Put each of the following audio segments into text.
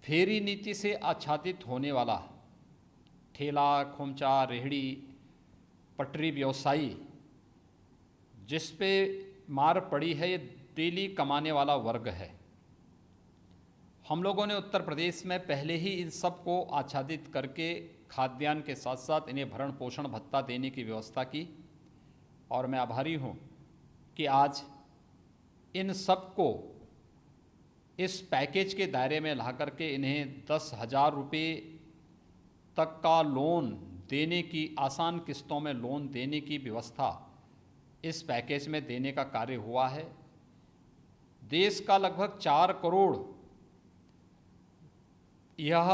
फेरी नीति से आच्छादित होने वाला ठेला, खोमचा, रेहड़ी, पटरी व्यवसायी जिस पे मार पड़ी है, ये डेली कमाने वाला वर्ग है। हम लोगों ने उत्तर प्रदेश में पहले ही इन सब को आच्छादित करके खाद्यान्न के साथ साथ इन्हें भरण पोषण भत्ता देने की व्यवस्था की, और मैं आभारी हूँ कि आज इन सब को इस पैकेज के दायरे में ला करके इन्हें 10,000 रुपये तक का लोन देने की, आसान किस्तों में लोन देने की व्यवस्था इस पैकेज में देने का कार्य हुआ है। देश का लगभग 4 करोड़ यह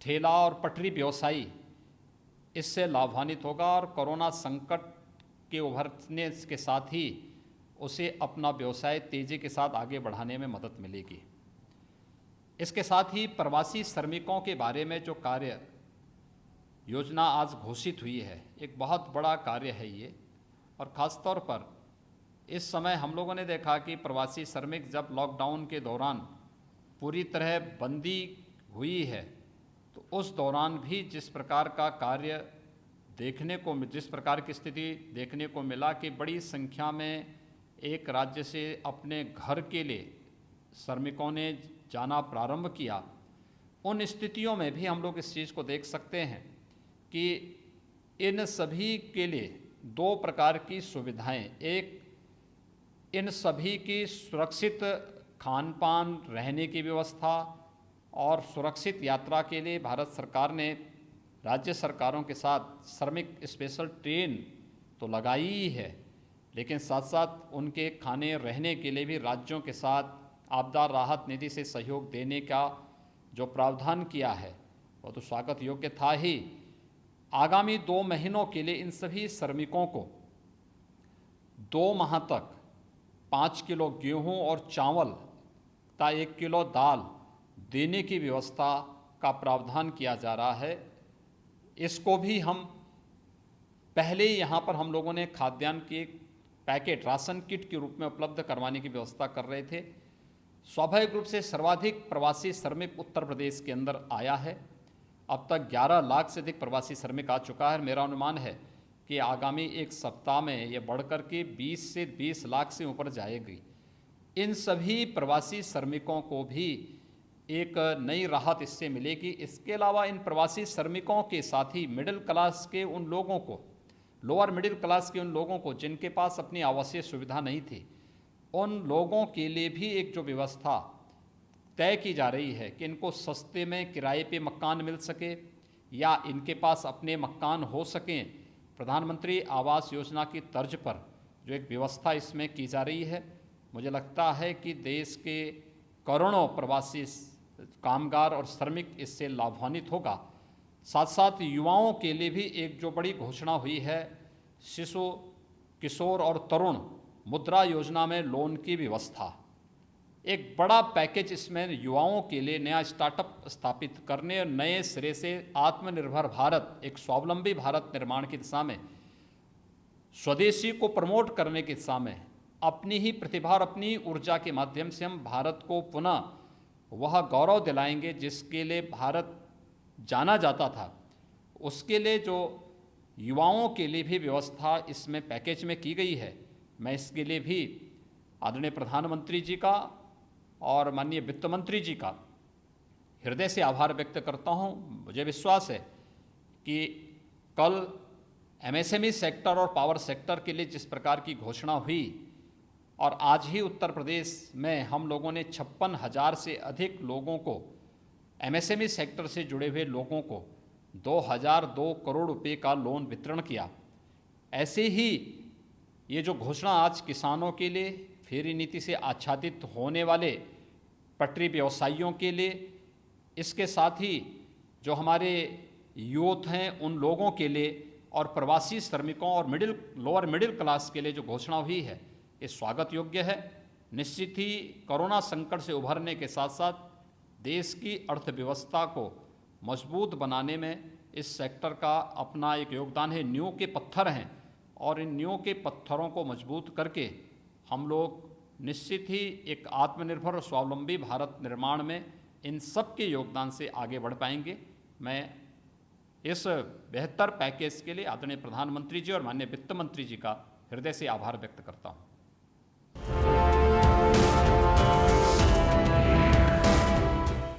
ठेला और पटरी व्यवसायी इससे लाभान्वित होगा, और कोरोना संकट के उभरने के साथ ही उसे अपना व्यवसाय तेज़ी के साथ आगे बढ़ाने में मदद मिलेगी। इसके साथ ही प्रवासी श्रमिकों के बारे में जो कार्य योजना आज घोषित हुई है, एक बहुत बड़ा कार्य है ये। और ख़ास तौर पर इस समय हम लोगों ने देखा कि प्रवासी श्रमिक जब लॉकडाउन के दौरान पूरी तरह बंदी हुई है, तो उस दौरान भी जिस प्रकार का कार्य देखने को, जिस प्रकार की स्थिति देखने को मिला कि बड़ी संख्या में एक राज्य से अपने घर के लिए श्रमिकों ने जाना प्रारंभ किया, उन स्थितियों में भी हम लोग इस चीज़ को देख सकते हैं कि इन सभी के लिए 2 प्रकार की सुविधाएं, एक इन सभी की सुरक्षित खान पान, रहने की व्यवस्था और सुरक्षित यात्रा के लिए भारत सरकार ने राज्य सरकारों के साथ श्रमिक स्पेशल ट्रेन तो लगाई ही है, लेकिन साथ साथ उनके खाने रहने के लिए भी राज्यों के साथ आपदा राहत निधि से सहयोग देने का जो प्रावधान किया है वो तो स्वागत योग्य था ही। आगामी 2 महीनों के लिए इन सभी श्रमिकों को 2 माह तक 5 किलो गेहूं और चावल तथा 1 किलो दाल देने की व्यवस्था का प्रावधान किया जा रहा है। इसको भी हम पहले ही यहाँ पर हम लोगों ने खाद्यान्न के पैकेट, राशन किट के रूप में उपलब्ध करवाने की व्यवस्था कर रहे थे। स्वाभाविक रूप से सर्वाधिक प्रवासी श्रमिक उत्तर प्रदेश के अंदर आया है। अब तक 11 लाख से अधिक प्रवासी श्रमिक आ चुका है। मेरा अनुमान है कि आगामी एक सप्ताह में ये बढ़कर के 20 से 20 लाख से ऊपर जाएगी। इन सभी प्रवासी श्रमिकों को भी एक नई राहत इससे मिलेगी। इसके अलावा इन प्रवासी श्रमिकों के साथ ही मिडिल क्लास के उन लोगों को, लोअर मिडिल क्लास के उन लोगों को जिनके पास अपनी आवासीय सुविधा नहीं थी, उन लोगों के लिए भी एक जो व्यवस्था तय की जा रही है कि इनको सस्ते में किराए पे मकान मिल सके या इनके पास अपने मकान हो सकें, प्रधानमंत्री आवास योजना की तर्ज पर जो एक व्यवस्था इसमें की जा रही है, मुझे लगता है कि देश के करोड़ों प्रवासी कामगार और श्रमिक इससे लाभान्वित होगा। साथ साथ युवाओं के लिए भी एक जो बड़ी घोषणा हुई है, शिशु, किशोर और तरुण मुद्रा योजना में लोन की व्यवस्था, एक बड़ा पैकेज इसमें युवाओं के लिए नया स्टार्टअप स्थापित करने और नए सिरे से आत्मनिर्भर भारत, एक स्वावलंबी भारत निर्माण की दिशा में, स्वदेशी को प्रमोट करने की दिशा में अपनी ही प्रतिभा और अपनी ऊर्जा के माध्यम से हम भारत को पुनः वह गौरव दिलाएंगे जिसके लिए भारत जाना जाता था। उसके लिए जो युवाओं के लिए भी व्यवस्था इसमें पैकेज में की गई है, मैं इसके लिए भी आदरणीय प्रधानमंत्री जी का और माननीय वित्त मंत्री जी का हृदय से आभार व्यक्त करता हूं। मुझे विश्वास है कि कल एमएसएमई सेक्टर और पावर सेक्टर के लिए जिस प्रकार की घोषणा हुई और आज ही उत्तर प्रदेश में हम लोगों ने 56,000 से अधिक लोगों को, एमएसएमई सेक्टर से जुड़े हुए लोगों को 2,002 करोड़ रुपए का लोन वितरण किया। ऐसे ही ये जो घोषणा आज किसानों के लिए, फेरी नीति से आच्छादित होने वाले पटरी व्यवसायियों के लिए, इसके साथ ही जो हमारे यूथ हैं उन लोगों के लिए और प्रवासी श्रमिकों और लोअर मिडिल क्लास के लिए जो घोषणा हुई है, ये स्वागत योग्य है। निश्चित ही कोरोना संकट से उभरने के साथ साथ देश की अर्थव्यवस्था को मजबूत बनाने में इस सेक्टर का अपना एक योगदान है। नींव के पत्थर हैं और इन नींव के पत्थरों को मजबूत करके हम लोग निश्चित ही एक आत्मनिर्भर और स्वावलंबी भारत निर्माण में इन सब के योगदान से आगे बढ़ पाएंगे। मैं इस बेहतर पैकेज के लिए आदरणीय प्रधानमंत्री जी और माननीय वित्त मंत्री जी का हृदय से आभार व्यक्त करता हूँ।